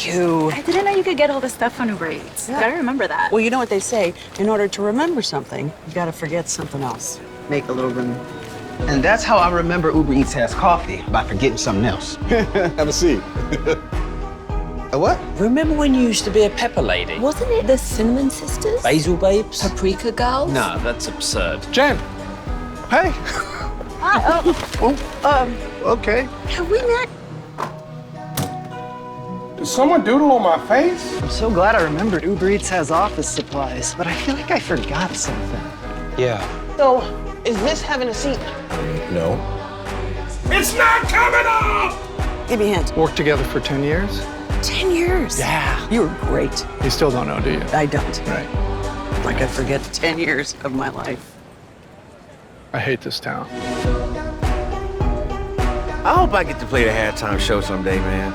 you. I didn't know you could get all this stuff on Uber Eats. Yeah. Gotta remember that. Well, you know what they say, in order to remember something, you gotta forget something else. Make a little room. And that's how I remember Uber Eats has coffee, by forgetting something else. Have a seat. A what? Remember when you used to be a pepper lady? Wasn't it the Cinnamon Sisters? Basil babes? Paprika Girls? No, that's absurd. Jen. Hey. Hi, Okay. have we met? Did someone doodle on my face? I'm so glad I remembered Uber Eats has office supplies, but I feel like I forgot something. Yeah. So, is this having a seat? No. It's not coming off! Give me a hint. Worked together for 10 years? 10 years. Yeah. You were great. You still don't know, do you? I don't. Right. Like I forget 10 years of my life. I hate this town. I hope I get to play the halftime show someday, man.